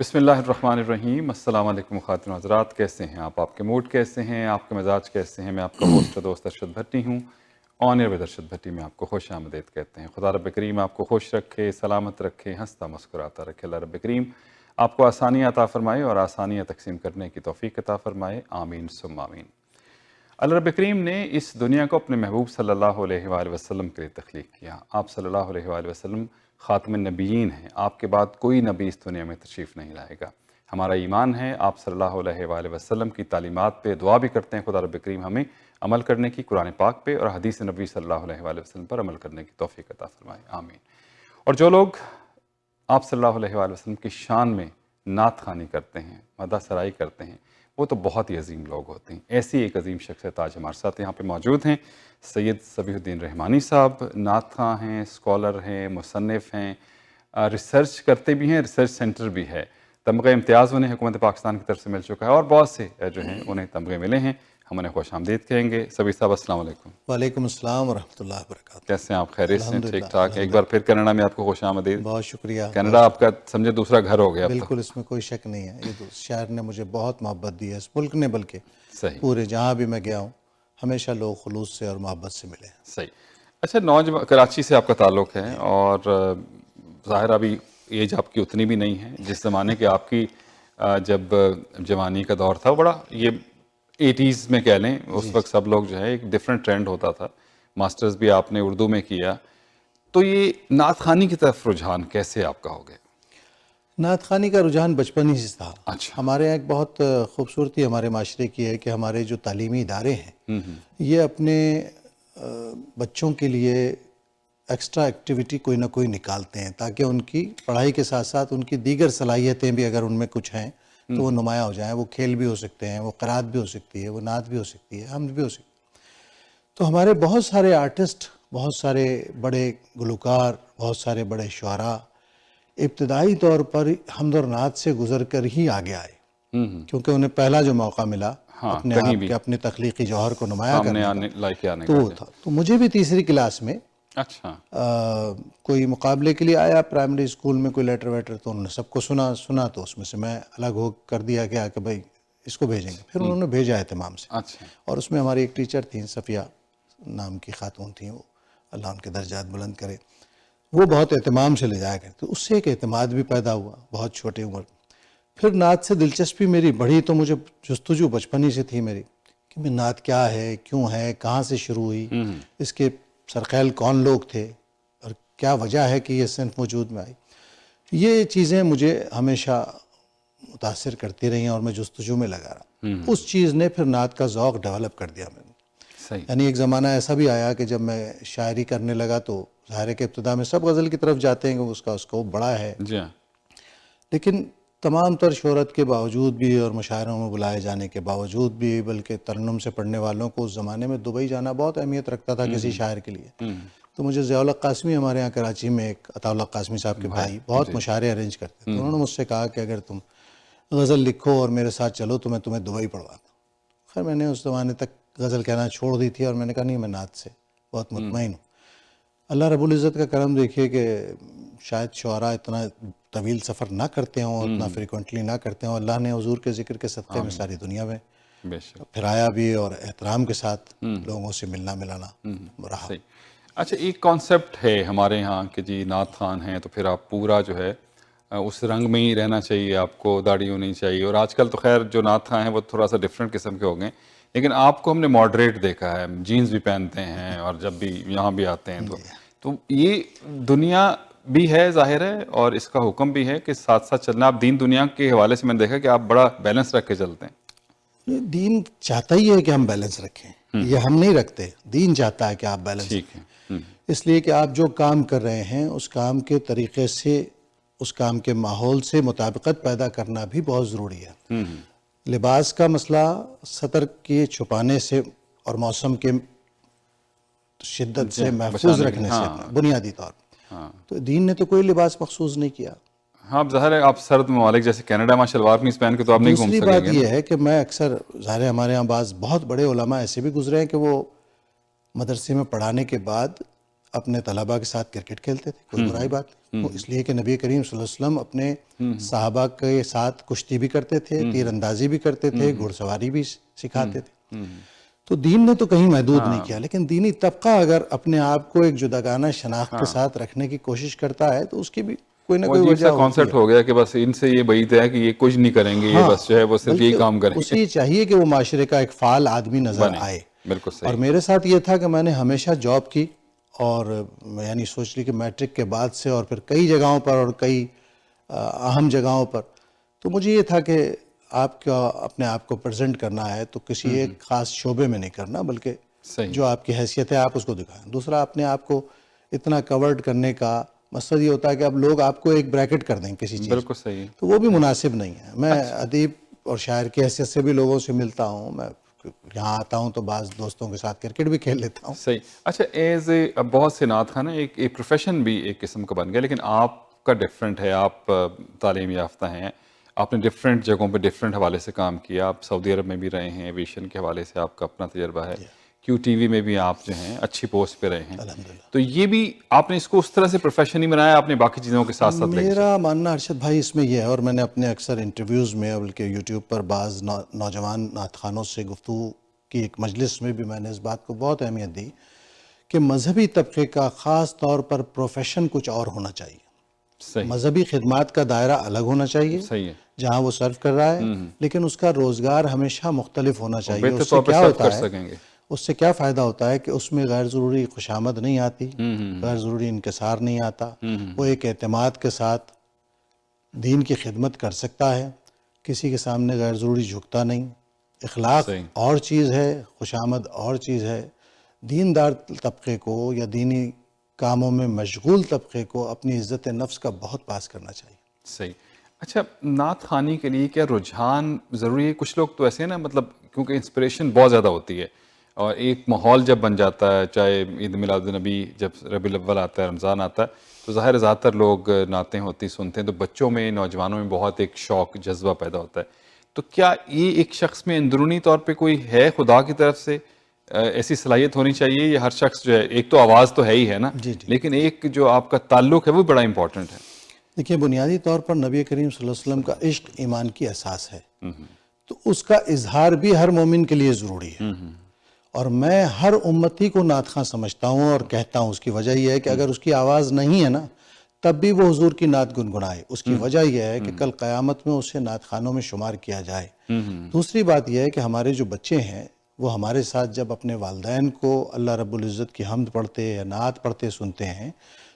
بسم اللہ الرحمن الرحیم۔ السلام علیکم خواتین و حضرات، کیسے ہیں آپ کے موڈ کیسے ہیں، آپ کے مزاج کیسے ہیں؟ میں آپ کا ہوسٹ دوست ارشد بھٹی ہوں۔ آن ایئر ود ارشد بھٹی میں آپ کو خوش آمدید کہتے ہیں۔ خدا رب کریم آپ کو خوش رکھے، سلامت رکھے، ہنستا مسکراتا رکھے۔ اللہ رب کریم آپ کو آسانیاں عطا فرمائے اور آسانیاں تقسیم کرنے کی توفیق عطا فرمائے، آمین ثم آمین۔ اللہ رب کریم نے اس دنیا کو اپنے محبوب صلی اللہ علیہ وآلہ وسلم کے لیے تخلیق کیا۔ آپ صلی اللہ علیہ وآلہ وسلم خاتم النبیین ہیں، آپ کے بعد کوئی نبی اس دنیا میں تشریف نہیں لائے گا۔ ہمارا ایمان ہے، آپ صلی اللہ علیہ وآلہ وسلم کی تعلیمات پہ دعا بھی کرتے ہیں خدا رب کریم ہمیں عمل کرنے کی، قرآن پاک پہ اور حدیث نبی صلی اللہ علیہ وآلہ وسلم پر عمل کرنے کی توفیق عطا فرمائے، آمین۔ اور جو لوگ آپ صلی اللہ علیہ وآلہ وسلم کی شان میں نعت خوانی کرتے ہیں، مدح سرائی کرتے ہیں، وہ تو بہت ہی عظیم لوگ ہوتے ہیں۔ ایسی ایک عظیم شخصیت آج ہمارے ساتھ یہاں پہ موجود ہیں، سید صبیح الدین رحمانی صاحب۔ نعت خواں ہیں، اسکالر ہیں، مصنف ہیں، ریسرچ کرتے بھی ہیں، ریسرچ سینٹر بھی ہے۔ تمغہ امتیاز انہیں حکومت پاکستان کی طرف سے مل چکا ہے اور بہت سے جو ہیں انہیں تمغے ملے ہیں۔ ہم انہیں خوش آمدید کہیں گے۔ صبیح صاحب السلام علیکم۔ وعلیکم السلام ورحمۃ اللہ وبرکاتہ۔ کیسے ہیں آپ؟ خیریت سے ہیں؟ الحمدللہ، ٹھیک ٹھاک؟ ایک بار پھر کینیڈا میں آپ کو خوش آمدید۔ بہت شکریہ۔ کینیڈا آپ کا سمجھے دوسرا گھر ہو گیا اب تو۔ بالکل، اس میں کوئی شک نہیں ہے، یہ تو شہر نے مجھے بہت محبت دی ہے، اس ملک نے، بلکہ صحیح پورے جہاں بھی میں گیا ہوں ہمیشہ لوگ خلوص سے اور محبت سے ملے ہیں۔ صحیح۔ اچھا، نوجوان کراچی سے آپ کا تعلق ہے اور ظاہر ابھی ایج آپ کی اتنی بھی نہیں ہے جس زمانے کے آپ کی جب جوانی کا دور تھا، بڑا یہ 80s میں کہہ لیں، اس وقت سب لوگ جو ہے ایک ڈیفرنٹ ٹرینڈ ہوتا تھا۔ ماسٹرز بھی آپ نے اردو میں کیا، تو یہ نعت خوانی کی طرف رجحان کیسے آپ کا ہو گیا؟ نعت خوانی کا رجحان بچپن ہی سے تھا۔ اچھا۔ ہمارے یہاں ایک بہت خوبصورتی ہمارے معاشرے کی ہے کہ ہمارے جو تعلیمی ادارے ہیں یہ اپنے بچوں کے لیے ایکسٹرا ایکٹیویٹی کوئی نہ کوئی نکالتے ہیں تاکہ ان کی پڑھائی کے ساتھ ساتھ ان کی دیگر صلاحیتیں بھی اگر ان میں کچھ ہیں تو وہ نمایاں ہو جائیں۔ وہ کھیل بھی ہو سکتے ہیں، وہ قرات بھی ہو سکتی ہے، وہ نعت بھی ہو سکتی ہے، حمد بھی ہو سکتی ہے۔ تو ہمارے بہت سارے آرٹسٹ، بہت سارے بڑے گلوکار، بہت سارے بڑے شعراء ابتدائی طور پر حمد اور نعت سے گزر کر ہی آگے آئے، کیونکہ انہیں پہلا جو موقع ملا اپنے آپ کے اپنے تخلیقی جوہر کو نمایاں کرنے کا تو وہ تھا۔ تو مجھے بھی تیسری کلاس میں اچھا کوئی مقابلے کے لیے آیا پرائمری اسکول میں، کوئی لیٹر ویٹر، تو انہوں نے سب کو سنا تو اس میں سے میں الگ ہو کر دیا گیا کہ بھائی اس کو بھیجیں گے۔ پھر انہوں نے بھیجا اہتمام سے، اچھا اور اس میں ہماری ایک ٹیچر تھیں، صفیہ نام کی خاتون تھیں، وہ اللہ ان کے درجات بلند کرے، وہ بہت اہتمام سے لے جایا کرتے، تو اس سے ایک اعتماد بھی پیدا ہوا بہت چھوٹے عمر۔ پھر نعت سے دلچسپی میری بڑھی تو مجھے جستجو بچپن ہی سے تھی میری کہ میں نعت کیا ہے، کیوں ہے، کہاں سے شروع ہوئی، اس کے سرخیل کون لوگ تھے اور کیا وجہ ہے کہ یہ صنف وجود میں آئی۔ یہ چیزیں مجھے ہمیشہ متاثر کرتی رہی ہیں اور میں جستجو میں لگا رہا۔ اس چیز نے پھر نعت کا ذوق ڈیولپ کر دیا میں نے۔ صحیح۔ یعنی ایک زمانہ ایسا بھی آیا کہ جب میں شاعری کرنے لگا تو ظاہر ہے کہ ابتدا میں سب غزل کی طرف جاتے ہیں کہ اس کا اسکوپ بڑا ہے، جی ہاں۔ لیکن تمام تر شہرت کے باوجود بھی اور مشاعروں میں بلائے جانے کے باوجود بھی، بلکہ ترنم سے پڑھنے والوں کو اس زمانے میں دبئی جانا بہت اہمیت رکھتا تھا کسی شاعر کے لیے، تو مجھے ضیاء الحق قاسمی، ہمارے یہاں کراچی میں ایک عطاء اللہ قاسمی صاحب کے بھائی بہت مشاعرے ارینج کرتے تھے، انہوں نے مجھ سے کہا کہ اگر تم غزل لکھو اور میرے ساتھ چلو تو میں تمہیں دبئی پڑھواتا ہوں۔ خیر میں نے اس زمانے تک غزل کہنا چھوڑ دی تھی اور میں نے کہا نہیں، میں نعت سے بہت مطمئن ہوں۔ اللہ رب العزت کا کرم دیکھیے کہ شاید شعراء اتنا طویل سفر نہ کرتے ہوں، اتنا فریکوینٹلی نہ کرتے ہوں، اللہ نے حضور کے ذکر کے صدقے میں ساری دنیا میں بے شک۔ پھرایا بھی اور احترام کے ساتھ لوگوں سے ملنا ملانا رہا۔ صحیح۔ اچھا، ایک کانسیپٹ ہے ہمارے یہاں کہ جی نعت خوان ہیں تو پھر آپ پورا جو ہے اس رنگ میں ہی رہنا چاہیے، آپ کو داڑھی ہونی چاہیے، اور آج کل تو خیر جو نعت خواں ہیں وہ تھوڑا سا ڈفرینٹ قسم کے ہو گئے، لیکن آپ کو ہم نے ماڈریٹ دیکھا ہے، جینز بھی پہنتے ہیں اور جب بھی یہاں بھی آتے ہیں تو یہ دنیا بھی ہے ظاہر ہے اور اس کا حکم بھی ہے کہ ساتھ ساتھ چلنا۔ آپ دین دنیا کے حوالے سے میں نے دیکھا کہ آپ بڑا بیلنس رکھ کے چلتے ہیں۔ دین چاہتا ہی ہے کہ ہم بیلنس رکھیں، یہ ہم نہیں رکھتے، دین چاہتا ہے کہ آپ بیلنس ٹھیک ہے۔ اس لیے کہ آپ جو کام کر رہے ہیں اس کام کے طریقے سے، اس کام کے ماحول سے مطابقت پیدا کرنا بھی بہت ضروری ہے۔ لباس کا مسئلہ سطر کے چھپانے سے اور موسم کے شدت سے محفوظ رکھنے سے بنیادی طور پر، تو دین نے تو کوئی لباس مخصوص نہیں کیا۔ ہاں ظاہر ہے، آپ سرد ممالک جیسے کینیڈا میں شلوار قمیض پہن کے تو آپ نہیں گھوم دوسری سکیں بات گے۔ یہ ہے کہ میں اکثر، ظاہر ہے ہمارے یہاں بعض بہت بڑے علماء ایسے بھی گزرے ہیں کہ وہ مدرسے میں پڑھانے کے بعد اپنے طلباء کے ساتھ کرکٹ کھیلتے تھے، کوئی برائی بات نہیں، وہ اس لیے کہ نبی کریم صلی اللہ علیہ وسلم اپنے صحابہ کے ساتھ کشتی بھی کرتے تھے، تیر اندازی بھی کرتے تھے، گھڑ سواری بھی سکھاتے تھے. تو دین نے تو کہیں محدود نہیں کیا، لیکن دینی طبقہ اگر اپنے آپ کو ایک جداگانہ شناخت کے ساتھ رکھنے کی کوشش کرتا ہے تو اس کی بھی کوئی نہ کوئی عجیب وجہ سا ہوتی کانسیپٹ ہے. ہو گیا کہ بس ان سے یہ بعید ہے کہ یہ کچھ نہیں کریں گے، یہ بس جو ہے وہ صرف یہی کام کریں گے. اسے چاہیے کہ وہ معاشرے کا ایک فعال آدمی نظر آئے. بالکل اور صحیح. میرے ساتھ یہ تھا کہ میں نے ہمیشہ جاب کی، اور یعنی سوچ لی کہ میٹرک کے بعد سے اور پھر کئی جگہوں پر اور کئی اہم جگہوں پر تو مجھے یہ تھا کہ آپ کا اپنے آپ کو پریزنٹ کرنا ہے تو کسی ایک خاص شعبے میں نہیں کرنا، بلکہ صحیح. جو آپ کی حیثیت ہے آپ اس کو دکھائیں. دوسرا، اپنے آپ کو اتنا کورڈ کرنے کا مقصد یہ ہوتا ہے کہ اب لوگ آپ کو ایک بریکٹ کر دیں کسی چیز، بالکل صحیح. تو وہ بھی مناسب نہیں ہے. میں ادیب اور شاعر کی حیثیت سے بھی لوگوں سے ملتا ہوں، میں یہاں آتا ہوں تو بعض دوستوں کے ساتھ کرکٹ بھی کھیل لیتا ہوں. صحیح. اچھا، ایز اے بہت سے نعت خواہ نا ایک پروفیشن بھی ایک قسم کا بن گیا، لیکن آپ کا ڈفرینٹ ہے. آپ تعلیم یافتہ ہیں، آپ نے ڈفرینٹ جگہوں پہ ڈفرینٹ حوالے سے کام کیا. آپ سعودی عرب میں بھی رہے ہیں، ایویشن کے حوالے سے آپ کا اپنا تجربہ ہے. کیو ٹی وی میں بھی آپ جو ہیں اچھی پوسٹ پہ رہے ہیں. الحمدللہ. تو یہ بھی آپ نے اس کو اس طرح سے پروفیشن ہی بنایا، آپ نے باقی چیزوں کے ساتھ ساتھ لے کے میرا ماننا ارشد بھائی اس میں یہ ہے، اور میں نے اپنے اکثر انٹرویوز میں بلکہ یوٹیوب پر بعض نوجوان نعت خوانوں سے گفتگو کی ایک مجلس میں بھی میں نے اس بات کو بہت اہمیت دی کہ مذہبی طبقے کا خاص طور پر پروفیشن کچھ اور ہونا چاہیے. صحیح. مذہبی خدمات کا دائرہ الگ ہونا چاہیے صحیح ہے. جہاں وہ سرو کر رہا ہے، لیکن اس کا روزگار ہمیشہ مختلف ہونا چاہیے. بہتر اس سے طور پہ کیا سرو ہوتا کر ہے، سکیں گے. اس سے کیا فائدہ ہوتا ہے کہ اس میں غیر ضروری خوشامد نہیں آتی، غیر ضروری انکسار نہیں آتا. وہ ایک اعتماد کے ساتھ دین کی خدمت کر سکتا ہے، کسی کے سامنے غیر ضروری جھکتا نہیں. اخلاق صحیح. اور چیز ہے، خوشامد اور چیز ہے. دیندار طبقے کو یا دینی کاموں میں مشغول طبقے کو اپنی عزت نفس کا بہت پاس کرنا چاہیے. صحیح. اچھا، نعت خوانی کے لیے کیا رجحان ضروری ہے؟ کچھ لوگ تو ایسے ہیں نا، مطلب کیونکہ انسپریشن بہت زیادہ ہوتی ہے اور ایک ماحول جب بن جاتا ہے، چاہے عید میلاد النبی جب ربیع الاول آتا ہے، رمضان آتا ہے، تو ظاہر زیادہ تر لوگ نعتیں ہوتی سنتے ہیں، تو بچوں میں، نوجوانوں میں بہت ایک شوق، جذبہ پیدا ہوتا ہے. تو کیا یہ ایک شخص میں اندرونی طور پہ کوئی ہے خدا کی طرف سے ایسی صلاحیت ہونی چاہیے؟ یہ ہر شخص جو ہے، ایک تو آواز تو ہے ہی ہے نا، جی. لیکن ایک جو آپ کا تعلق ہے وہ بڑا امپورٹنٹ ہے. دیکھیے، بنیادی طور پر نبی کریم صلی اللہ علیہ وسلم کا عشق ایمان کی اساس ہے، تو اس کا اظہار بھی ہر مومن کے لیے ضروری ہے. اور میں ہر امتی کو نعت خواں سمجھتا ہوں اور کہتا ہوں. اس کی وجہ یہ ہے کہ اگر اس کی آواز نہیں ہے نا، تب بھی وہ حضور کی نعت گنگنائے. اس کی وجہ یہ ہے کہ کل قیامت میں اسے نعت خوانوں میں شمار کیا جائے. دوسری بات یہ ہے کہ ہمارے جو بچے ہیں وہ ہمارے ساتھ جب اپنے والدین کو اللہ رب العزت کی حمد پڑھتے یا نعت پڑھتے سنتے ہیں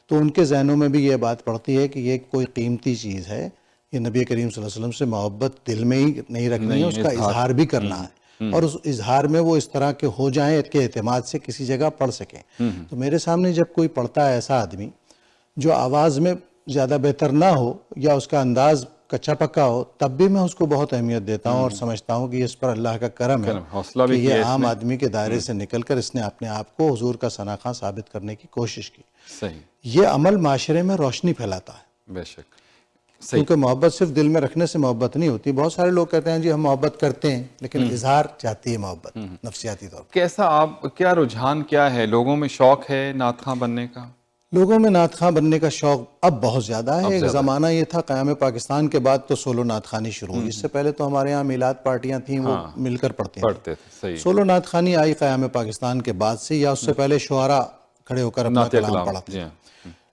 تو ان کے ذہنوں میں بھی یہ بات پڑتی ہے کہ یہ کوئی قیمتی چیز ہے. یہ نبی کریم صلی اللہ علیہ وسلم سے محبت دل میں ہی نہیں رکھنی ہے، اس کا اظہار بھی کرنا ہے. اور اس اظہار میں وہ اس طرح کے ہو جائیں کہ اعتماد سے کسی جگہ پڑھ سکیں. تو میرے سامنے جب کوئی پڑھتا ہے ایسا آدمی جو آواز میں زیادہ بہتر نہ ہو یا اس کا انداز کچا پکا ہو، تب بھی میں اس کو بہت اہمیت دیتا ہوں اور سمجھتا ہوں کہ اس پر اللہ کا کرم ہے حوصلہ کہ بھی یہ کیا عام آدمی کے دائرے سے نکل کر اس نے اپنے آپ کو حضور کا ثنا خواں ثابت کرنے کی کوشش کی. صحیح. یہ عمل معاشرے میں روشنی پھیلاتا ہے. بے شک. صحیح. کیونکہ محبت صرف دل میں رکھنے سے محبت نہیں ہوتی. بہت سارے لوگ کہتے ہیں جی ہم محبت کرتے ہیں، لیکن اظہار چاہتی ہے محبت نفسیاتی طور پر. کیسا آپ کیا رجحان کیا ہے؟ لوگوں میں شوق ہے نعت خواں بننے کا؟ لوگوں میں نعت خواں بننے کا شوق اب بہت زیادہ ہے. ایک زمانہ یہ تھا قیام پاکستان کے بعد تو سولو نعت خوانی شروع ہوئی. اس سے پہلے تو ہمارے یہاں میلاد پارٹیاں تھیں، وہ مل کر پڑھتے تھے. صحیح. سولو نعت خوانی آئی قیام پاکستان کے بعد سے، یا اس سے پہلے شعراء کھڑے ہو کر اپنا کلام پڑھاتے تھے.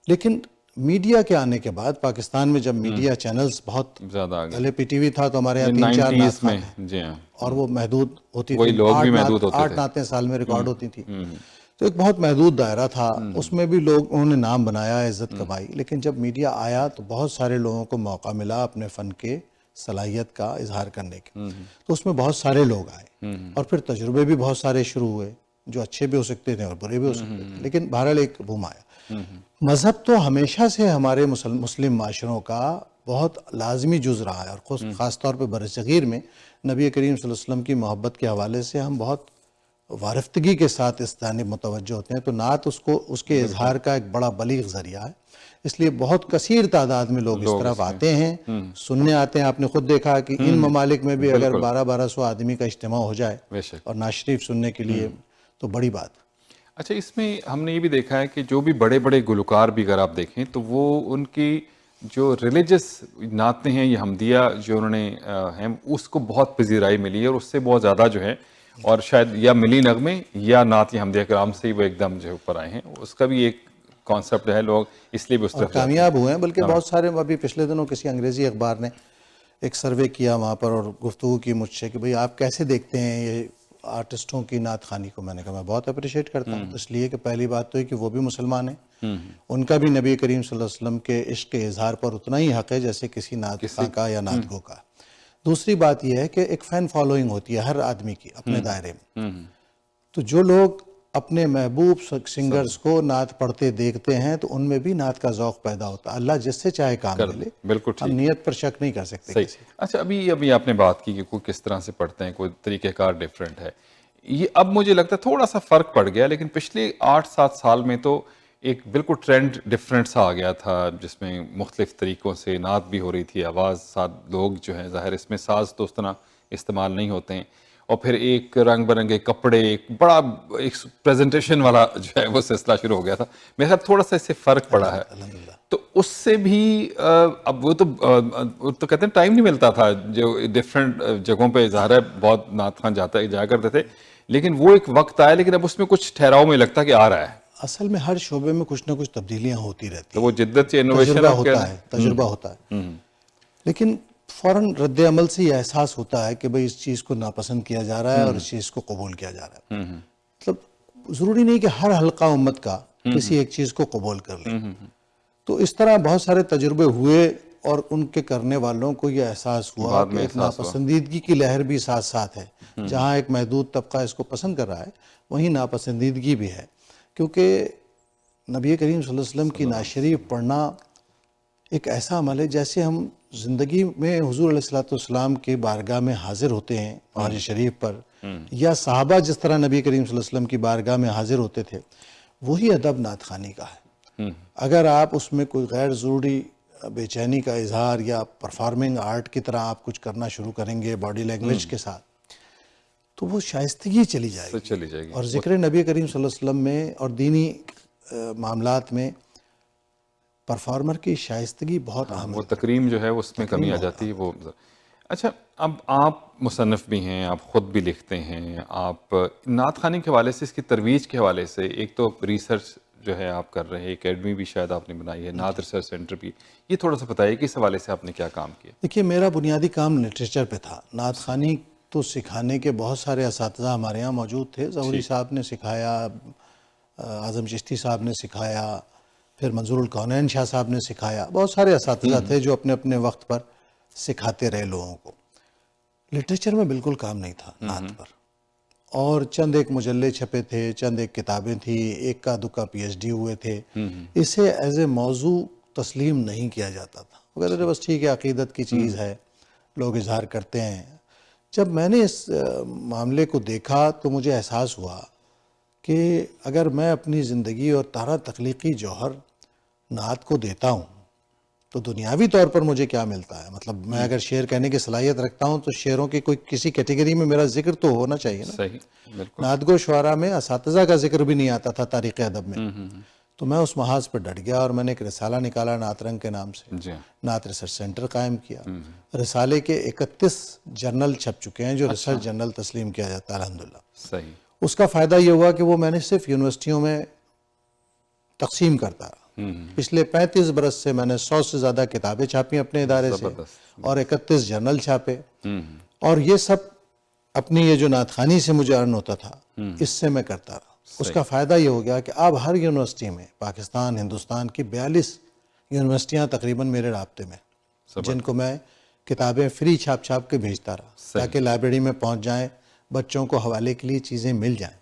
لیکن میڈیا کے آنے کے بعد پاکستان میں جب میڈیا چینلز بہت زیادہ آگے، پہلے پی ٹی وی تھا تو ہمارے یہاں 3-4 نعت خواں تھے. جی ہاں. اور وہ محدود ہوتی وہی تھی، لوگ بھی محدود ہوتے تھے. 8 نعتیں سال میں ریکارڈ ہوتی تھی. تو ایک بہت محدود دائرہ تھا. اس میں بھی لوگ انہوں نے نام بنایا، عزت کمائی. لیکن جب میڈیا آیا تو بہت سارے لوگوں کو موقع ملا اپنے فن کے صلاحیت کا اظہار کرنے کے. تو اس میں بہت سارے لوگ آئے اور پھر تجربے بھی بہت سارے شروع ہوئے جو اچھے بھی ہو سکتے تھے اور برے بھی ہو سکتے تھے. لیکن بہرحال ایک بوم آیا. مذہب تو ہمیشہ سے ہمارے مسلم معاشروں کا بہت لازمی جز رہا ہے، اور خاص طور پہ برصغیر میں نبی کریم صلی اللہ علیہ وسلم کی محبت کے حوالے سے ہم بہت وارفتگی کے ساتھ اس جانب متوجہ ہوتے ہیں. تو نعت اس کے اظہار کا ایک بڑا بلیغ ذریعہ ہے. اس لیے بہت کثیر تعداد میں لوگ اس طرف آتے ہیں، سننے آتے ہیں. آپ نے خود دیکھا کہ ان ممالک میں بھی اگر 1200 آدمی کا اجتماع ہو جائے اور نعت شریف سننے کے لیے، تو بڑی بات. اچھا، اس میں ہم نے یہ بھی دیکھا ہے کہ جو بھی بڑے بڑے گلوکار بھی اگر آپ دیکھیں تو وہ ان کی جو ریلیجس نعتیں ہیں یہ حمدیہ جو انہوں نے ہیں اس کو بہت پذیرائی ملی ہے، اور اس سے بہت زیادہ جو ہے، اور شاید یا ملی نغمے یا نعت حمدیہ کرام سے ہی وہ ایک دم جو ہے اوپر آئے ہیں، اس کا بھی ایک کانسیپٹ ہے، لوگ اس لیے بھی اس اور طرف جاتے ہیں۔ کامیاب ہوئے ہیں، بلکہ بہت سارے ابھی پچھلے دنوں کسی انگریزی اخبار نے ایک سروے کیا وہاں پر اور گفتگو کی مجھ سے کہ بھئی آپ کیسے دیکھتے ہیں یہ آرٹسٹوں کی نعت خوانی کو؟ میں نے کہا میں بہت اپریشیٹ کرتا ہوں، اس لیے کہ پہلی بات تو ہے کہ وہ بھی مسلمان ہیں، ان کا بھی نبی کریم صلی اللہ علیہ وسلم کے عشق کے اظہار پر اتنا ہی حق ہے جیسے کسی نعت خواں کا یا نعت گو کا۔ دوسری بات یہ ہے کہ ایک فین فالوئنگ ہوتی ہے ہر آدمی کی اپنے دائرے میں، تو جو لوگ اپنے محبوب سنگرز کو نعت پڑھتے دیکھتے ہیں تو ان میں بھی نعت کا ذوق پیدا ہوتا ہے۔ اللہ جس سے چاہے کام لے لے، بالکل ہم ٹھیک، نیت پر شک نہیں کر سکتے صحیح۔ کسی۔ اچھا، ابھی آپ نے بات کی کہ کوئی کس طرح سے پڑھتے ہیں، کوئی طریقہ کار ڈیفرنٹ ہے، یہ اب مجھے لگتا ہے تھوڑا سا فرق پڑ گیا، لیکن پچھلے 8-7 سال میں تو ایک بالکل ٹرینڈ ڈفرینٹ سا آ گیا تھا، جس میں مختلف طریقوں سے نعت بھی ہو رہی تھی، آواز ساتھ لوگ جو ہیں، ظاہر اس میں ساز تو اس طرح استعمال نہیں ہوتے ہیں، اور پھر ایک رنگ برنگے کپڑے، ایک بڑا ایک پریزنٹیشن والا جو ہے وہ سلسلہ شروع ہو گیا تھا۔ میرے خیال تھوڑا سا اس سے فرق پڑا ہے، الحمدللہ۔ تو اس سے بھی اب وہ تو کہتے ہیں ٹائم نہیں ملتا تھا، جو ڈفرینٹ جگہوں پہ ظاہر ہے بہت نعت خواں جایا کرتے تھے، لیکن وہ ایک وقت آیا، لیکن اب اس میں کچھ ٹھہراؤ میں لگتا کہ آ رہا ہے، اصل میں ہر شعبے میں کچھ نہ کچھ تبدیلیاں ہوتی رہتی تو وہ ہیں، جدت یا انوویشن تجربہ آپ کہہ ہوتا رہے ہے، تجربہ ہوتا ہے، لیکن فوراً رد عمل سے یہ احساس ہوتا ہے کہ بھئی اس چیز کو ناپسند کیا جا رہا ہے اور اس چیز کو قبول کیا جا رہا ہے۔ مطلب ضروری نہیں کہ ہر حلقہ امت کا کسی ایک چیز کو قبول کر لے، تو اس طرح بہت سارے تجربے ہوئے اور ان کے کرنے والوں کو یہ احساس ہوا بعد کہ میں ایک احساس ہوا۔ ناپسندیدگی کی لہر بھی ساتھ ساتھ ہے، جہاں ایک محدود طبقہ اس کو پسند کر رہا ہے وہیں ناپسندیدگی بھی ہے، کیونکہ نبی کریم صلی اللہ علیہ وسلم کی نعت شریف پڑھنا ایک ایسا عمل ہے جیسے ہم زندگی میں حضور علیہ الصلوۃ والسلام کی بارگاہ میں حاضر ہوتے ہیں معراج شریف پر، یا صحابہ جس طرح نبی کریم صلی اللہ علیہ وسلم کی بارگاہ میں حاضر ہوتے تھے، وہی ادب نعت خوانی کا ہے۔ اگر آپ اس میں کوئی غیر ضروری بے چینی کا اظہار یا پرفارمنگ آرٹ کی طرح آپ کچھ کرنا شروع کریں گے باڈی لینگویج کے ساتھ، تو وہ شائستگی چلی جائے گی، اور ذکر نبی کریم صلی اللہ علیہ وسلم میں اور دینی معاملات میں پرفارمر کی شائستگی بہت اہم وہ تکریم جو ہے اس میں کمی آ جاتی ہے وہ۔ اچھا، اب آپ مصنف بھی ہیں، آپ خود بھی لکھتے ہیں، آپ نعت خوانی کے حوالے سے، اس کی ترویج کے حوالے سے، ایک تو ریسرچ جو ہے آپ کر رہے ہیں، اکیڈمی بھی شاید آپ نے بنائی ہے، نعت ریسرچ سینٹر بھی، یہ تھوڑا سا بتائیے کہ اس حوالے سے آپ نے کیا کام کیا؟ دیکھیے، میرا بنیادی کام لٹریچر پہ تھا۔ نعت خوانی تو سکھانے کے بہت سارے اساتذہ ہمارے یہاں موجود تھے، ظہوری صاحب نے سکھایا، اعظم چشتی صاحب نے سکھایا، پھر منظور الکونین شاہ صاحب نے سکھایا، بہت سارے اساتذہ تھے جو اپنے اپنے وقت پر سکھاتے رہے لوگوں کو۔ لٹریچر میں بالکل کام نہیں تھا نعت پر، اور چند ایک مجلے چھپے تھے، چند ایک کتابیں تھیں، ایک کا دکا پی ایچ ڈی ہوئے تھے، اسے ایز اے موضوع تسلیم نہیں کیا جاتا تھا، وغیرہ بس ٹھیک ہے عقیدت کی چیز ہے، لوگ اظہار کرتے ہیں۔ جب میں نے اس معاملے کو دیکھا تو مجھے احساس ہوا کہ اگر میں اپنی زندگی اور تارا تخلیقی جوہر نعت کو دیتا ہوں تو دنیاوی طور پر مجھے کیا ملتا ہے؟ مطلب میں اگر شعر کہنے کی صلاحیت رکھتا ہوں تو شعروں کی کوئی کسی کیٹیگری میں میرا ذکر تو ہونا چاہیے نا۔ صحیح، بالکل۔ نعت گو شعراء میں اساتذہ کا ذکر بھی نہیں آتا تھا تاریخ ادب میں، تو میں اس محاذ پر ڈٹ گیا اور میں نے ایک رسالہ نکالا نعت رنگ کے نام سے، جی ہاں، نعت ریسرچ سینٹر قائم کیا۔ رسالے کے 31 جرنل چھپ چکے ہیں جو ریسرچ جرنل تسلیم کیا جاتا ہے الحمدللہ۔ صحیح، اس کا فائدہ یہ ہوا کہ وہ میں نے صرف یونیورسٹیوں میں تقسیم کرتا رہا۔ پچھلے 35 برس سے میں نے 100 سے زیادہ کتابیں چھاپی اپنے ادارے سے، اور 31 جرنل چھاپے، اور یہ سب اپنی یہ جو نعت خوانی سے مجھے ارن ہوتا تھا اس سے میں کرتا رہا۔ اس کا فائدہ یہ ہو گیا کہ اب ہر یونیورسٹی میں، پاکستان ہندوستان کی 42 یونیورسٹیاں تقریباً میرے رابطے میں، جن کو میں کتابیں فری چھاپ چھاپ کے بھیجتا رہا تاکہ لائبریری میں پہنچ جائیں، بچوں کو حوالے کے لیے چیزیں مل جائیں۔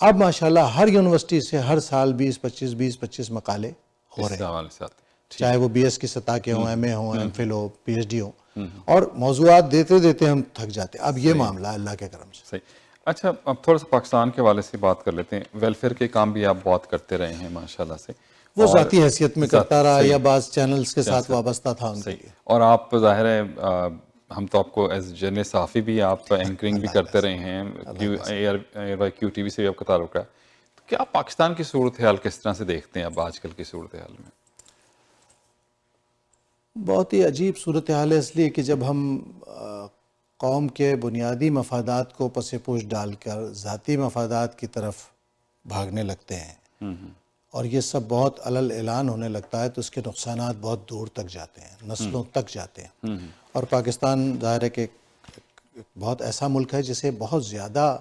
اب ماشاءاللہ ہر یونیورسٹی سے ہر سال 20-25 مقالے ہو رہے ہیں، چاہے وہ بی ایس کی سطح کے ہوں، ایم اے ہوں، ایم فل ہو، پی ایچ ڈی ہوں، اور موضوعات دیتے دیتے ہم تھک جاتے ہیں۔ اب یہ معاملہ ہے اللہ کے کرم سے۔ صحیح۔ اچھا، اب تھوڑا سا پاکستان کے حوالے سے بات کر لیتے ہیں، ویلفیئر کے کام بھی آپ بہت کرتے رہے ہیں ماشاءاللہ سے، وہ ذاتی حیثیت میں کرتا رہا یا بعض چینلز کے ساتھ وابستہ تھا ان کے لیے۔ اور آپ ظاہر ہے ہم تو آپ کو ایز جرنل صحافی بھی، آپ اینکرنگ بھی کرتے رہے ہیں، ARY QTV سے بھی آپ کا تعلق ہے، کیا پاکستان کی صورتحال کس طرح سے دیکھتے ہیں اب آج کل کی صورتحال میں؟ بہت ہی عجیب صورتحال ہے، اس لیے کہ جب ہم قوم کے بنیادی مفادات کو پس پوش ڈال کر ذاتی مفادات کی طرف بھاگنے لگتے ہیں اور یہ سب بہت علل اعلان ہونے لگتا ہے تو اس کے نقصانات بہت دور تک جاتے ہیں، نسلوں تک جاتے ہیں۔ اور پاکستان ظاہر ہے کہ ایک بہت ایسا ملک ہے جسے بہت زیادہ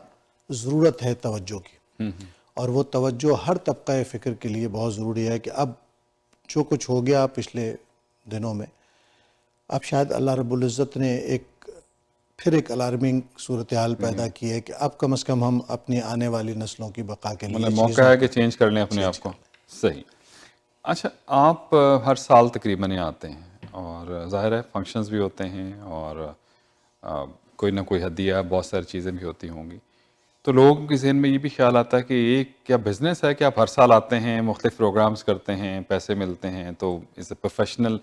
ضرورت ہے توجہ کی، اور وہ توجہ ہر طبقہ فکر کے لیے بہت ضروری ہے کہ اب جو کچھ ہو گیا پچھلے دنوں میں، اب شاید اللہ رب العزت نے پھر ایک الارمنگ صورتحال پیدا کی ہے کہ اب کم از کم ہم اپنی آنے والی نسلوں کی بقا کے لیے موقع ہے کہ چینج کر لیں اپنے آپ کو۔ صحیح۔ اچھا، آپ ہر سال تقریباً یہ آتے ہیں اور ظاہر ہے فنکشنز بھی ہوتے ہیں اور کوئی نہ کوئی ہدیہ، بہت ساری چیزیں بھی ہوتی ہوں گی، تو لوگوں کے ذہن میں یہ بھی خیال آتا ہے کہ یہ کیا بزنس ہے کہ آپ ہر سال آتے ہیں، مختلف پروگرامز کرتے ہیں، پیسے ملتے ہیں، تو اس پروفیشنل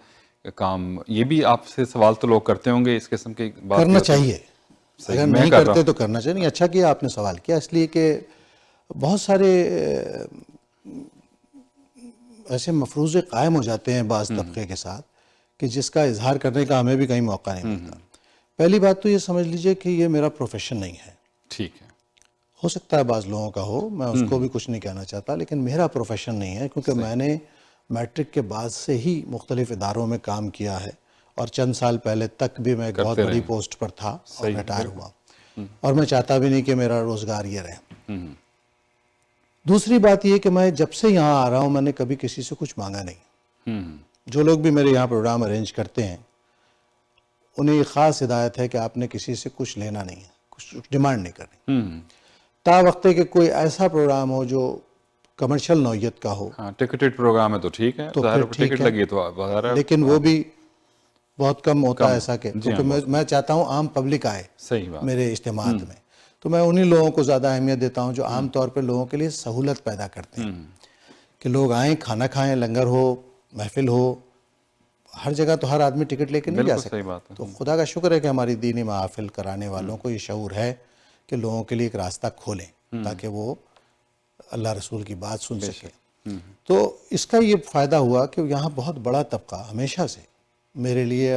کام؟ یہ بھی آپ سے سوال تو لوگ کرتے ہوں گے، اس قسم کی بات کرنا چاہیے، اگر نہیں کر رہا کرتے تو کرنا چاہیے۔ نہیں، اچھا کیا آپ نے سوال کیا، اس لیے کہ بہت سارے ایسے مفروضے قائم ہو جاتے ہیں بعض طبقے کے ساتھ کہ جس کا اظہار کرنے کا ہمیں بھی کہیں موقع نہیں ملتا۔ پہلی بات تو یہ سمجھ لیجئے کہ یہ میرا پروفیشن نہیں ہے۔ ٹھیک ہے۔ ہو سکتا ہے بعض لوگوں کا ہو، میں اس کو بھی کچھ نہیں کہنا چاہتا، لیکن میرا پروفیشن نہیں ہے، کیونکہ میں نے میٹرک کے بعد سے ہی مختلف اداروں میں کام کیا ہے اور چند سال پہلے تک بھی میں ایک بہت بڑی پوسٹ پر تھا اور ریٹائر ہوا، اور میں چاہتا بھی نہیں کہ میرا روزگار یہ رہے۔ دوسری بات یہ کہ میں جب سے یہاں آ رہا ہوں میں نے کبھی کسی سے کچھ مانگا نہیں۔ جو لوگ بھی میرے یہاں پروگرام ارینج کرتے ہیں انہیں یہ خاص ہدایت ہے کہ آپ نے کسی سے کچھ لینا نہیں ہے، کچھ ڈیمانڈ نہیں کرنی، تا وقت کہ کوئی ایسا پروگرام ہو جو کمرشل نوعیت کا ہو۔ ہاں، ٹکٹڈ پروگرام ہے تو ٹھیک ہے، ظاہر ٹکٹ لگی تو ظاہر ہے، لیکن وہ بھی بہت کم ہوتا ہے ایسا کہ، کیونکہ میں چاہتا ہوں عام پبلک آئے صحیح بات، میرے اجتماعات میں، تو میں انہی لوگوں کو زیادہ اہمیت دیتا ہوں جو عام طور پہ لوگوں کے لیے سہولت پیدا کرتے ہیں، کہ لوگ آئیں، کھانا کھائیں، لنگر ہو، محفل ہو۔ ہر جگہ تو ہر آدمی ٹکٹ لے کے نہیں جا سکتا، تو خدا کا شکر ہے کہ ہماری دینی محافل کرانے والوں کو یہ شعور ہے کہ لوگوں کے لیے ایک راستہ کھولیں تاکہ وہ اللہ رسول کی بات سن سکے۔ تو اس کا یہ فائدہ ہوا کہ یہاں بہت بڑا طبقہ ہمیشہ سے میرے لیے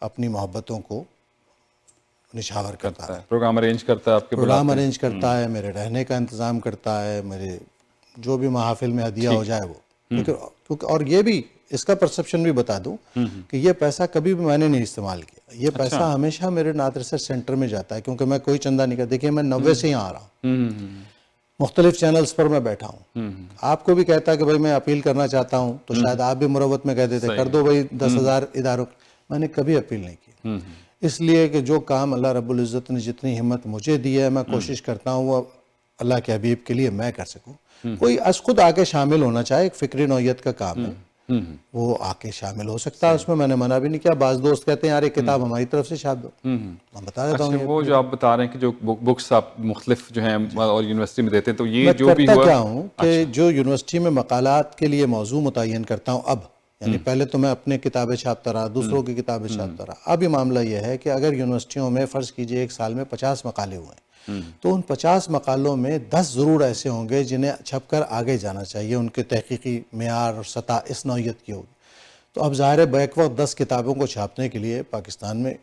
اپنی محبتوں کو نچھاور کرتا ہے، پروگرام ارینج کرتا ہے، آپ کے پروگرام ارینج کرتا ہے، میرے رہنے کا انتظام کرتا ہے، میرے جو بھی محافل میں ہدیہ ہو جائے وہ، اور یہ بھی اس کا پرسپشن بھی بتا دوں کہ یہ پیسہ کبھی بھی میں نے نہیں استعمال کیا، یہ پیسہ ہمیشہ میرے نعت ریسرچ سینٹر میں جاتا ہے، کیونکہ میں کوئی چندہ نہیں کرتا۔ دیکھیے میں 90 سے یہاں آ رہا ہوں، مختلف چینلز پر میں بیٹھا ہوں، آپ کو بھی کہتا ہے کہ بھائی میں اپیل کرنا چاہتا ہوں تو شاید آپ بھی مروت میں کہہ دیتے کر دو بھائی 10,000 اداروں، میں نے کبھی اپیل نہیں کی، اس لیے کہ جو کام اللہ رب العزت نے جتنی ہمت مجھے دی ہے میں کوشش کرتا ہوں وہ اللہ کے حبیب کے لیے میں کر سکوں۔ کوئی از خود آ کے شامل ہونا چاہے، ایک فکری نوعیت کا کام ہے، وہ آ کے شامل ہو سکتا ہے، اس میں نے منع بھی نہیں کیا۔ بعض دوست کہتے ہیں یار ایک کتاب ہماری طرف سے چھاپ دو، میں بتا دیتا ہوں۔ وہ جو آپ بتا رہے ہیں کہ جو بکس آپ مختلف جو ہیں اور یونیورسٹی میں دیتے ہیں، تو یہ میں جو بھی کرتا ہوا کیا ہوں کہ جو یونیورسٹی میں مقالات کے لیے موضوع متعین کرتا ہوں اب، یعنی پہلے تو میں اپنے کتابیں چھاپتا رہا، دوسروں کی کتابیں چھاپتا رہا، اب یہ معاملہ یہ ہے کہ اگر یونیورسٹیوں میں فرض کیجئے ایک سال میں 50 مقالے ہوئے ہیں، تو ان 50 مقالوں میں 10 ضرور ایسے ہوں گے جنہیں چھپ کر آگے جانا چاہیے، ان کے تحقیقی معیار اور سطح اس نوعیت کی ہوگی۔ تو اب ظاہر ہے بیک وقت 10 کتابوں کو چھاپنے کے لیے پاکستان میں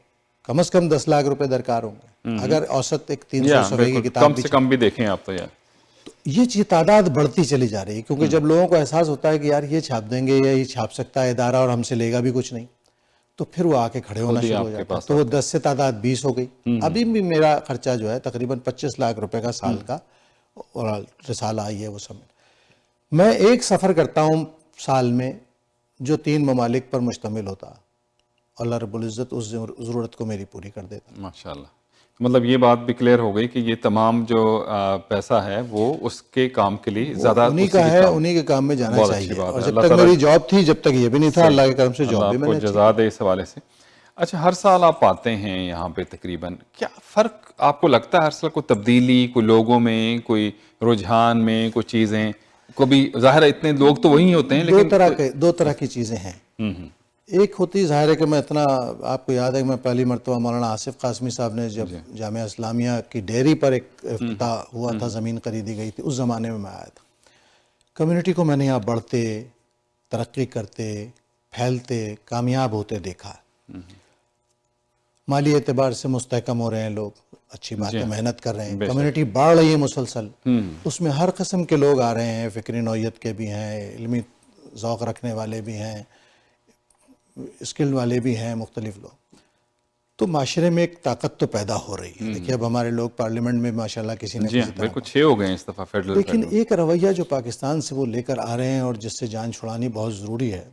کم از کم 10 لاکھ روپے درکار ہوں گے، اگر اوسط ایک 300 صفحے کی کتاب کم سے کم بھی دیکھیں آپ تو یار یہ تعداد بڑھتی چلی جا رہی ہے، کیونکہ جب لوگوں کو احساس ہوتا ہے کہ یار یہ چھاپ دیں گے یا یہ چھاپ سکتا ہے ادارہ اور ہم سے لے گا بھی کچھ نہیں، تو پھر وہ آ کے کھڑے ہونا شروع ہو جاتا ہے، تو وہ 10 سے تعداد 20 ہو گئی۔ ابھی بھی میرا خرچہ جو ہے تقریباً 25 لاکھ روپے کا سال کا، اور رسالہ آئی ہے وہ سب میں ایک سفر کرتا ہوں سال میں جو 3 ممالک پر مشتمل ہوتا، اللہ رب العزت اس ضرورت کو میری پوری کر دیتا۔ ماشاءاللہ، مطلب یہ بات بھی کلیئر ہو گئی کہ یہ تمام جو پیسہ ہے وہ اس کے کام کے لیے زیادہ انہی کا ہے، انہی کے کام میں جانا چاہیے، اور جب تک میری جاب تھی جب تک یہ بھی نہیں تھا، اللہ کے کرم سے جاب بھی میں نے جزا دے اس حوالے سے۔ اچھا، ہر سال آپ آتے ہیں یہاں پہ تقریباً، کیا فرق آپ کو لگتا ہے ہر سال کوئی تبدیلی، کوئی لوگوں میں، کوئی رجحان میں، کوئی چیزیں؟ کبھی ظاہر ہے اتنے لوگ تو وہی ہوتے ہیں لیکن دو طرح کی چیزیں ہیں۔ ایک ہوتی ظاہر ہے کہ میں اتنا آپ کو یاد ہے کہ میں پہلی مرتبہ مولانا آصف قاسمی صاحب نے جب جامعہ اسلامیہ کی ڈیری پر ایک افتتاح ہوا تھا، زمین خریدی گئی تھی، اس زمانے میں آیا تھا. کمیونٹی کو میں نے یہاں بڑھتے، ترقی کرتے، پھیلتے، کامیاب ہوتے دیکھا. مالی اعتبار سے مستحکم ہو رہے ہیں لوگ، اچھی بات ہے، محنت کر رہے ہیں، کمیونٹی بڑھ رہی ہے مسلسل. اس میں ہر قسم کے لوگ آ رہے ہیں، فکری نوعیت کے بھی ہیں، علمی ذوق رکھنے والے بھی ہیں، اسکل والے بھی ہیں، مختلف لوگ. تو معاشرے میں ایک طاقت تو پیدا ہو رہی ہے. دیکھیے اب ہمارے لوگ پارلیمنٹ میں ماشاءاللہ کسی نہ جی کسی ہاں، طرح، بالکل 6 ہو گئے ہیں اس دفعہ فیڈرل. لیکن ایک رویہ جو پاکستان سے وہ لے کر آ رہے ہیں اور جس سے جان چھڑانی بہت ضروری ہے،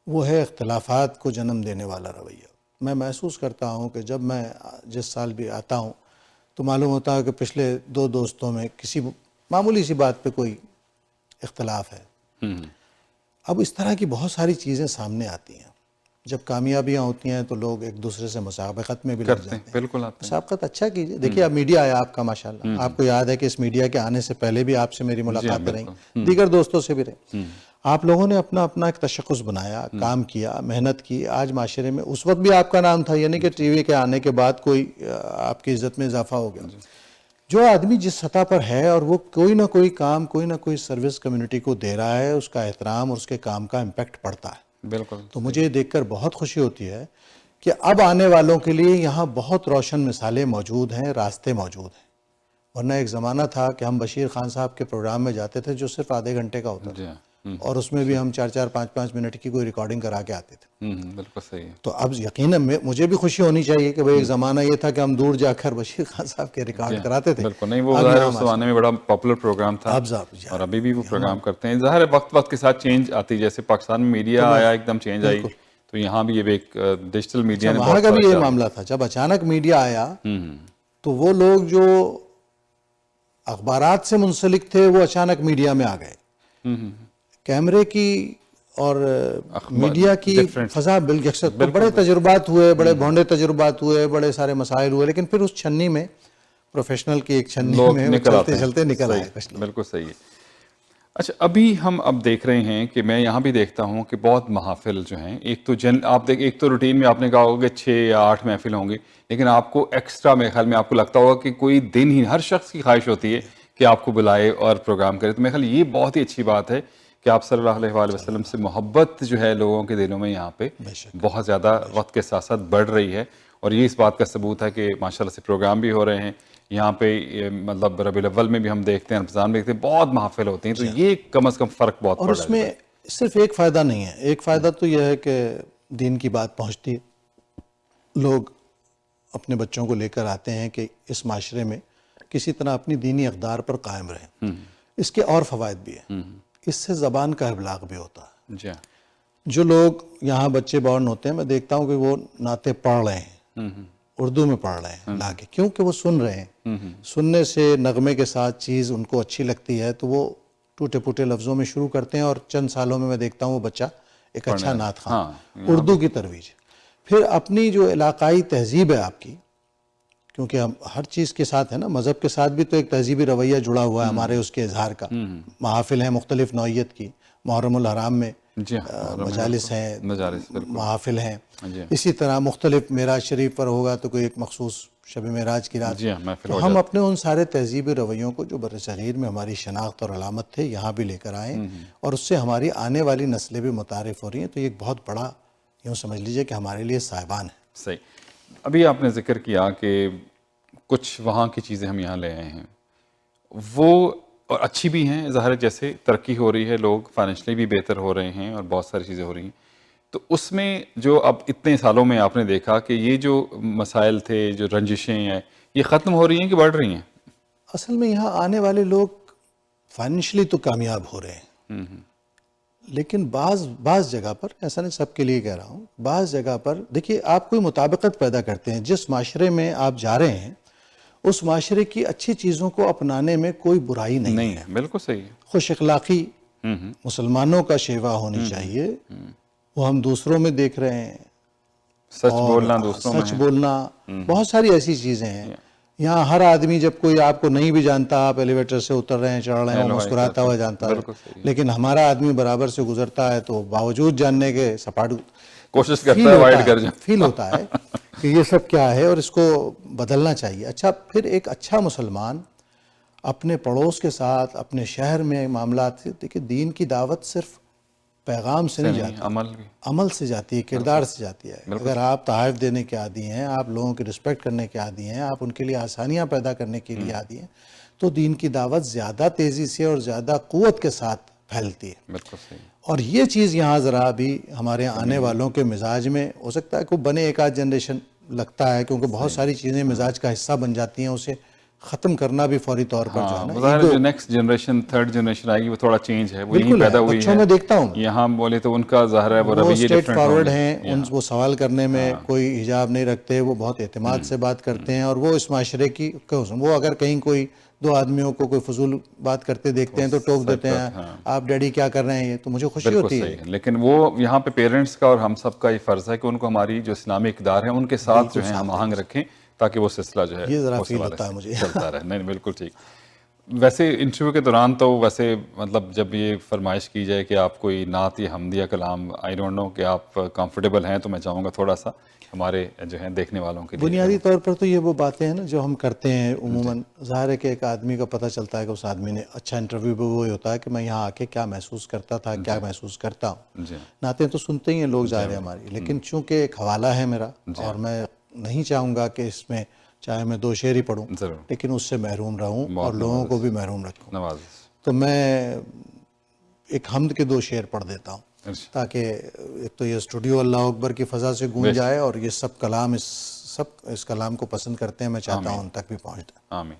وہ ہے اختلافات کو جنم دینے والا رویہ. میں محسوس کرتا ہوں کہ جب میں جس سال بھی آتا ہوں تو معلوم ہوتا ہے کہ پچھلے 2 دوستوں میں کسی معمولی سی بات پہ کوئی اختلاف ہے. اب اس طرح کی بہت ساری چیزیں سامنے آتی ہیں. جب کامیابیاں ہوتی ہیں تو لوگ ایک دوسرے سے مسابقت میں بھی لگ جاتے ہیں. بالکل آتے ہیں. مسابقت اچھا کیجیے. دیکھیے اب میڈیا آیا آپ کا ماشاءاللہ، آپ کو یاد ہے کہ اس میڈیا کے آنے سے پہلے بھی آپ سے میری ملاقاتیں رہیں، دیگر دوستوں سے بھی رہیں. آپ لوگوں نے اپنا ایک تشخص بنایا، کام کیا، محنت کی. آج معاشرے میں اس وقت بھی آپ کا نام تھا، یعنی کہ ٹی وی کے آنے کے بعد کوئی آپ کی عزت میں اضافہ ہو گیا. جو آدمی جس سطح پر ہے اور وہ کوئی نہ کوئی کام، کوئی نہ کوئی سروس کمیونٹی کو دے رہا ہے، اس کا احترام اور اس کے کام کا امپیکٹ پڑتا ہے. بالکل. تو مجھے یہ دیکھ کر بہت خوشی ہوتی ہے کہ اب آنے والوں کے لیے یہاں بہت روشن مثالیں موجود ہیں، راستے موجود ہیں. ورنہ ایک زمانہ تھا کہ ہم بشیر خان صاحب کے پروگرام میں جاتے تھے جو صرف آدھے گھنٹے کا ہوتا تھا، اور اس میں بھی ہم 4-4 5-5 منٹ کی کوئی ریکارڈنگ کرا کے آتے تھے. بالکل صحیح ہے. تو اب یقیناً مجھے بھی خوشی ہونی چاہیے کہ بھئی ایک زمانہ یہ تھا کہ ہم دور جا کر بشیر خان صاحب کے ریکارڈ کراتے تھے. بالکل نہیں، وہ ظاہر ہے اس زمانے میں بڑا پاپولر پروگرام تھا اور ابھی بھی وہ پروگرام کرتے ہیں. ظاہر ہے وقت کے ساتھ چینج آتی، جیسے پاکستان میں میڈیا آیا ایک دم چینج آئی، تو یہاں بھی یہ ایک ڈیجیٹل میڈیا نے وہاں کا بھی یہ معاملہ تھا. جب اچانک میڈیا آیا تو وہ لوگ جو اخبارات سے منسلک تھے وہ اچانک میڈیا میں آ گئے. کیمرے کی اور میڈیا کی فضا بالکل بڑے تجربات ہوئے، بڑے بھونڈے تجربات ہوئے، بڑے سارے مسائل ہوئے، لیکن پھر اس چھنی میں پروفیشنل کی ایک چھنی میں چلتے چلتے نکل آئے. بالکل صحیح ہے. اچھا ابھی ہم دیکھ رہے ہیں کہ میں یہاں بھی دیکھتا ہوں کہ بہت محافل جو ہیں، ایک تو آپ دیکھ، ایک تو روٹین میں آپ نے کہا ہوگا کہ 6 یا 8 محفل ہوں گی، لیکن آپ کو ایکسٹرا میرے خیال میں آپ کو لگتا ہوگا کہ کوئی دن ہی، ہر شخص کی خواہش ہوتی ہے کہ آپ کو بلائے اور پروگرام کرے. تو میرے خیال یہ بہت ہی اچھی بات ہے کہ آپ صلی اللہ علیہ وآلہ وسلم سے محبت جو ہے لوگوں کے دلوں میں یہاں پہ بہت زیادہ وقت کے ساتھ ساتھ بڑھ رہی ہے. اور یہ اس بات کا ثبوت ہے کہ ماشاءاللہ سے پروگرام بھی ہو رہے ہیں یہاں پہ. مطلب ربیع الاول میں بھی ہم دیکھتے ہیں، رمضان میں دیکھتے ہیں، بہت محافل ہوتی ہیں. تو یہ کم از کم فرق بہت پڑ رہا ہے. اور اس میں صرف ایک فائدہ نہیں ہے. ایک فائدہ تو یہ ہے کہ دین کی بات پہنچتی ہے، لوگ اپنے بچوں کو لے کر آتے ہیں کہ اس معاشرے میں کسی طرح اپنی دینی اقدار پر قائم رہیں. اس کے اور فوائد بھی ہیں. اس سے زبان کا ابلاغ بھی ہوتا ہے. جی. جو لوگ یہاں بچے بورن ہوتے ہیں، میں دیکھتا ہوں کہ وہ نعتیں پڑھ رہے ہیں، اردو میں پڑھ رہے ہیں لا کے، کیونکہ وہ سن رہے ہیں. سننے سے نغمے کے ساتھ چیز ان کو اچھی لگتی ہے تو وہ ٹوٹے پھوٹے لفظوں میں شروع کرتے ہیں، اور چند سالوں میں دیکھتا ہوں وہ بچہ ایک اچھا نعت خواں. اردو کی ترویج. پھر اپنی جو علاقائی تہذیب ہے آپ کی، کیونکہ ہم ہر چیز کے ساتھ ہے نا، مذہب کے ساتھ بھی تو ایک تہذیبی رویہ جڑا ہوا ہے ہمارے اس کے اظہار کا. محافل ہیں مختلف نوعیت کی، محرم الحرام میں مجالس ہیں، محافل ہیں. اسی طرح مختلف معراج شریف پر ہوگا تو کوئی ایک مخصوص شب معراج کی رات. تو ہم اپنے ان سارے تہذیبی رویوں کو جو برصغیر میں ہماری شناخت اور علامت تھے یہاں بھی لے کر آئیں، اور اس سے ہماری آنے والی نسلیں بھی متعارف ہو رہی ہیں. تو یہ ایک بہت بڑا، یوں سمجھ لیجئے کہ ہمارے لیے صاحبان ہے. صحیح. ابھی آپ نے ذکر کیا کہ کچھ وہاں کی چیزیں ہم یہاں لے آئے ہیں، وہ اور اچھی بھی ہیں. ظاہر ہے جیسے ترقی ہو رہی ہے، لوگ فائنینشلی بھی بہتر ہو رہے ہیں اور بہت ساری چیزیں ہو رہی ہیں. تو اس میں جو اب اتنے سالوں میں آپ نے دیکھا کہ یہ جو مسائل تھے، جو رنجشیں ہیں، یہ ختم ہو رہی ہیں کہ بڑھ رہی ہیں؟ اصل میں یہاں آنے والے لوگ فائنینشلی تو کامیاب ہو رہے ہیں، لیکن بعض جگہ پر، ایسا نہیں سب کے لیے کہہ رہا ہوں، بعض جگہ پر دیکھیے آپ کوئی مطابقت پیدا کرتے ہیں. جس معاشرے میں آپ جا رہے ہیں اس معاشرے کی اچھی چیزوں کو اپنانے میں کوئی برائی نہیں ہے. بالکل صحیح ہے. خوش اخلاقی مسلمانوں کا شیوا ہونی چاہیے. وہ ہم دوسروں میں دیکھ رہے ہیں، سچ بولنا دوسروں میں، سچ بولنا، بہت ساری ایسی چیزیں ہیں. یہاں ہر آدمی جب کوئی آپ کو نہیں بھی جانتا, آپ ایلیویٹر سے اتر رہے ہیں, چڑھ رہے ہیں, وہ مسکراتا ہوا جانتا ہے, لیکن ہمارا آدمی برابر سے گزرتا ہے تو باوجود جاننے کے سپاٹ کوشش کرتا ہے وائڈ کر جائیں. فیل ہوتا ہے کہ یہ سب کیا ہے اور اس کو بدلنا چاہیے. اچھا, پھر ایک اچھا مسلمان اپنے پڑوس کے ساتھ, اپنے شہر میں معاملات, دیکھیں دین کی دعوت صرف پیغام سے نہیں جاتی, عمل سے جاتی ہے, کردار سے جاتی ہے. اگر آپ تحائف دینے کے عادی ہیں, آپ لوگوں کی رسپیکٹ کرنے کے عادی ہیں, آپ ان کے لیے آسانیاں پیدا کرنے کے لیے عادی ہیں, تو دین کی دعوت زیادہ تیزی سے اور زیادہ قوت کے ساتھ پھیلتی ہے. بالکل صحیح. اور یہ چیز یہاں ذرا ابھی ہمارے آنے والوں کے مزاج میں ہو سکتا ہے کوئی بنے, ایک آدھ جنریشن لگتا ہے, کیونکہ بہت ساری چیزیں مزاج کا حصہ بن جاتی ہیں, اسے ختم کرنا بھی فوری طور پر جو ہے نا, بظاہر جو نیکسٹ جنریشن, تھرڈ جنریشن آئے گی وہ تھوڑا چینج ہے, وہ یہیں بالکل پیدا ہے. ہوئی بچوں ہے. میں دیکھتا ہوں, یہاں بولے تو ان کا ظاہر ہے وہ رویے اسٹریٹ ڈفرینٹ فارورڈ ہوں گے. ہیں, وہ سوال کرنے میں کوئی حجاب نہیں رکھتے, وہ بہت اعتماد سے بات کرتے ہیں, اور وہ اس معاشرے کی, وہ اگر کہیں کوئی دو آدمیوں کو کوئی فضول بات کرتے دیکھتے ہیں تو ٹوک دیتے ہیں, آپ ڈیڈی کیا کر رہے ہیں, یہ تو مجھے خوشی ہوتی ہے. لیکن وہ یہاں پہ پیرنٹس کا اور ہم سب کا یہ فرض ہے کہ ان کو ہماری جو اسلامی اقدار ہیں ان کے ساتھ جو ہے ہم آہنگ رکھیں, تاکہ وہ سلسلہ جو ہے یہ ذرا فیل ہوتا ہے مجھے چلتا رہے. نہیں بالکل ٹھیک. ویسے انٹرویو کے دوران تو ویسے مطلب جب یہ فرمائش کی جائے کہ آپ کوئی نعت یا حمدیہ کلام, آئی ڈونٹ نو کہ آپ کمفرٹیبل ہیں, تو میں چاہوں گا تھوڑا سا ہمارے جو ہیں دیکھنے والوں کے لیے. بنیادی طور پر تو یہ وہ باتیں ہیں نا جو ہم کرتے ہیں عموماً. ظاہر ہے کہ ایک آدمی کا پتہ چلتا ہے کہ اس آدمی نے اچھا انٹرویو بھی وہی ہوتا ہے کہ میں یہاں آ کے کیا محسوس کرتا تھا, کیا محسوس کرتا ہوں. نعتیں تو سنتے ہی ہیں لوگ ظاہر ہے ہماری, لیکن چونکہ ایک حوالہ ہے میرا, اور میں نہیں چاہوں گا کہ اس میں چاہے میں 2 شعر ہی پڑھوں لیکن اس سے محروم رہوں اور لوگوں کو بھی محروم رکھوں. تو میں ایک حمد کے 2 شعر پڑھ دیتا ہوں, تاکہ ایک تو یہ اسٹوڈیو اللہ اکبر کی فضا سے گونج جائے, اور یہ سب کلام اس کلام کو پسند کرتے ہیں, میں چاہتا ہوں ان تک بھی پہنچتا. آمین.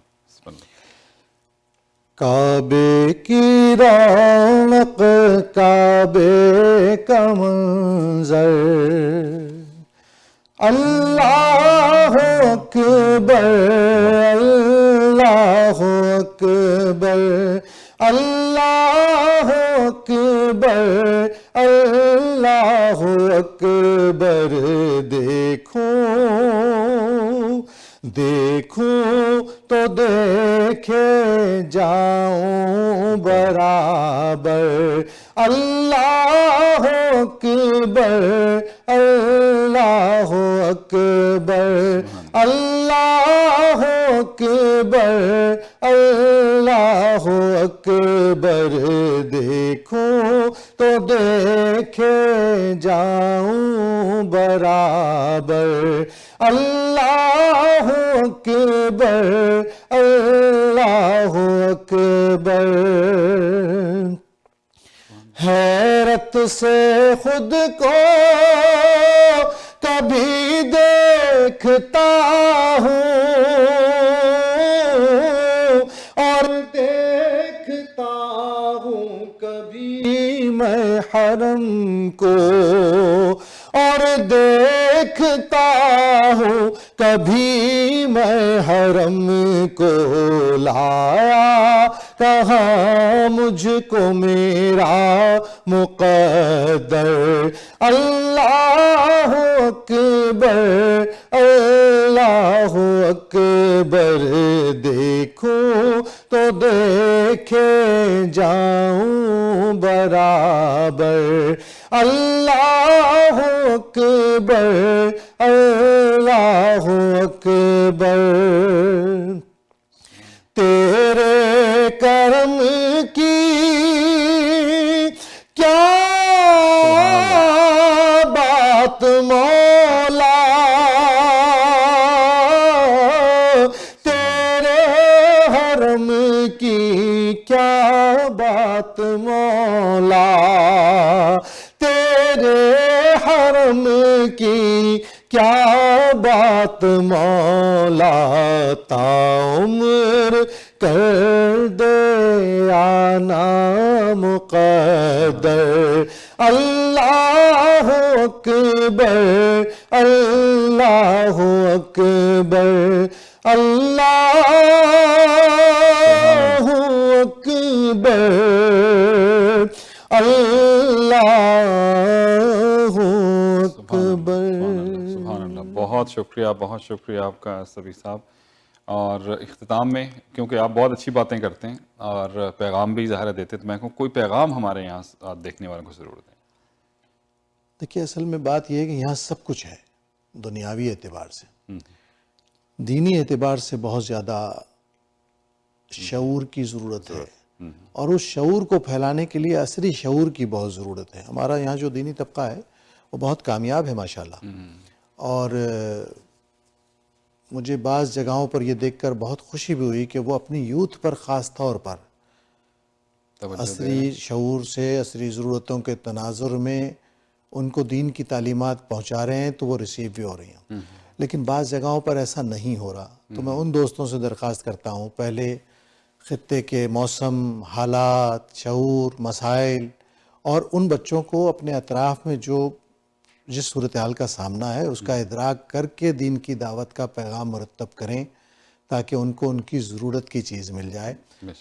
کعبے کی رونق, کعبے کا منظر, اللہ اکبر, اللہ اکبر, اللہ اکبر, اللہ اکبر. دیکھوں تو دیکھے جاؤں برابر, اللہ اکبر, اللہ اکبر, اللہ اکبر, اللہ اکبر. دیکھوں تو دیکھے جاؤں برابر, اللہ اکبر, اللہ اکبر. حیرت سے خود کو کبھی دیکھتا ہوں, اور دیکھتا ہوں کبھی میں حرم کو, اور دیکھتا ہوں کبھی میں حرم کو. لایا کہاں مجھ کو میرا مقدر, اللہ اکبر, اللہ اکبر. دیکھوں تو دیکھے جاؤں برابر, اللہ اکبر, اللہ اکبر. تیرے کرم کی کیا بات مولا, تیرے حرم کی کیا بات مولا, تیرے حرم کی کیا بات مولا. تعمر کر دے آنا مقدر, اللہ اکبر, اللہ اکبر, اللہ اکبر, اللہ اکبر. سبحان اللہ. بہت شکریہ آپ کا صبی صاحب. اور اختتام میں کیونکہ آپ بہت اچھی باتیں کرتے ہیں اور پیغام بھی ظاہر دیتے ہیں، تو میں کہوں کوئی پیغام ہمارے یہاں دیکھنے والوں کو ضرور دیں۔ دیکھیے اصل میں بات یہ ہے کہ یہاں سب کچھ ہے دنیاوی اعتبار سے، دینی اعتبار سے بہت زیادہ شعور کی ضرورت ہے، اور اس شعور کو پھیلانے کے لیے عصری شعور کی بہت ضرورت ہے۔ ہمارا یہاں جو دینی طبقہ ہے وہ بہت کامیاب ہے ماشاءاللہ، اور مجھے بعض جگہوں پر یہ دیکھ کر بہت خوشی بھی ہوئی کہ وہ اپنی یوتھ پر خاص طور پر عصری شعور سے، عصری ضرورتوں کے تناظر میں ان کو دین کی تعلیمات پہنچا رہے ہیں، تو وہ ریسیو بھی ہو رہی ہیں۔ لیکن بعض جگہوں پر ایسا نہیں ہو رہا، تو میں ان دوستوں سے درخواست کرتا ہوں، پہلے خطے کے موسم، حالات، شعور، مسائل، اور ان بچوں کو اپنے اطراف میں جس صورتحال کا سامنا ہے اس کا ادراک کر کے دین کی دعوت کا پیغام مرتب کریں، تاکہ ان کو ان کی ضرورت کی چیز مل جائے۔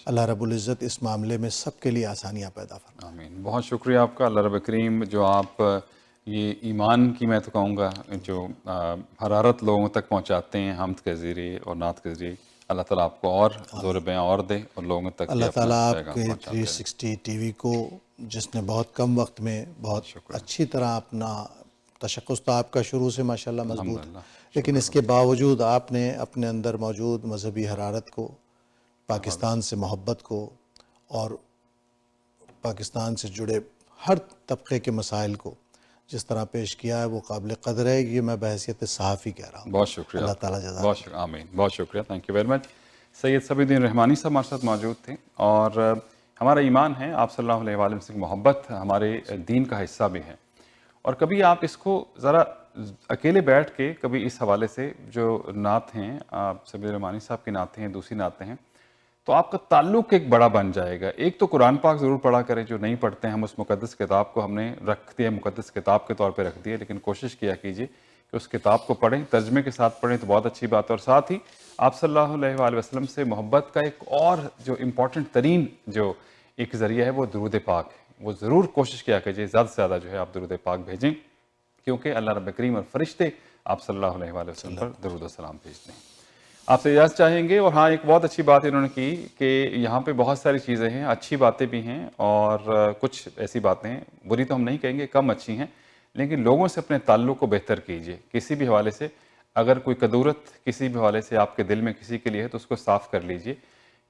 اللہ رب العزت اس معاملے میں سب کے لیے آسانیاں پیدا فرمائے۔ آمین۔ بہت شکریہ آپ کا، اللہ رب کریم جو آپ یہ ایمان کی میں تو کہوں گا جو حرارت لوگوں تک پہنچاتے ہیں حمد کے ذریعے اور نعت کے ذریعے، اللہ تعالیٰ آپ کو اور زور بیاں اور دے اور لوگوں تک اللہ یہ اپنا تعالیٰ آپ پیغام کے پہنچاتے رہیں۔ 360 ٹی وی کو، جس نے بہت کم وقت میں بہت اچھی طرح اپنا تشخص تو آپ کا شروع سے ماشاءاللہ مضبوط ہے، لیکن اس کے باوجود آپ نے اپنے اندر موجود مذہبی حرارت کو، پاکستان سے محبت کو، اور پاکستان سے جڑے ہر طبقے کے مسائل کو جس طرح پیش کیا ہے وہ قابل قدر ہے۔ یہ میں بحیثیت صحافی کہہ رہا ہوں۔ بہت شکریہ، اللہ تعالیٰ جزاک بہت شکریہ، آمین، بہت شکریہ، تھینک یو ویری مچ۔ سید صفی الدین رحمانی صاحب ہمارے ساتھ موجود تھے، اور ہمارا ایمان ہے آپ صلی اللہ علیہ وآلہ وسلم کی محبت ہمارے دین کا حصہ بھی ہے، اور کبھی آپ اس کو ذرا اکیلے بیٹھ کے کبھی اس حوالے سے جو نعت ہیں، آپ صفی رحمانی صاحب کی نعتیں ہیں، دوسری نعتیں ہیں، تو آپ کا تعلق ایک بڑا بن جائے گا۔ ایک تو قرآن پاک ضرور پڑھا کریں، جو نہیں پڑھتے ہیں ہم اس مقدس کتاب کو ہم نے رکھ دیا، مقدس کتاب کے طور پہ رکھ دیا، لیکن کوشش کیا کیجیے کہ اس کتاب کو پڑھیں، ترجمے کے ساتھ پڑھیں تو بہت اچھی بات ہے، اور ساتھ ہی آپ صلی اللہ علیہ وآلہ وسلم سے محبت کا ایک اور جو امپورٹنٹ ترین جو ایک ذریعہ ہے وہ درود پاک ہے، وہ ضرور کوشش کیا کیجیے زیادہ سے زیادہ جو ہے آپ درود پاک بھیجیں، کیونکہ اللہ رب کریم اور فرشتے آپ صلی اللہ علیہ وآلہ وسلم پر درود و سلام بھیجتے ہیں۔ آپ سے اجازت چاہیں گے، اور ہاں ایک بہت اچھی بات انہوں نے کی کہ یہاں پہ بہت ساری چیزیں ہیں، اچھی باتیں بھی ہیں اور کچھ ایسی باتیں ہیں، بری تو ہم نہیں کہیں گے، کم اچھی ہیں، لیکن لوگوں سے اپنے تعلق کو بہتر کیجیے، کسی بھی حوالے سے اگر کوئی قدورت کسی بھی حوالے سے آپ کے دل میں کسی کے لیے ہے تو اس کو صاف کر لیجیے۔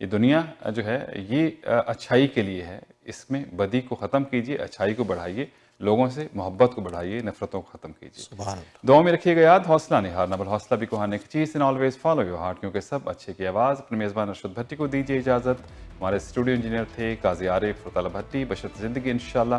یہ دنیا جو ہے یہ اچھائی کے لیے ہے، اس میں بدی کو ختم کیجیے، اچھائی کو بڑھائیے، لوگوں سے محبت کو بڑھائیے، نفرتوں کو ختم کیجیے۔ سبحان اللہ۔ دعا میں رکھیے گا یاد، حوصلہ نہیں ہارنا، بل حوصلہ بھی کوہان ایک چیز ان آلویز فالو یور ہارٹ، کیونکہ سب اچھے کی آواز۔ اپنے میزبان ارشد بھٹی کو دیجیے اجازت، ہمارے اسٹوڈیو انجینئر تھے قاضی عارف اور طلب بھٹی، بشرط زندگی انشاءاللہ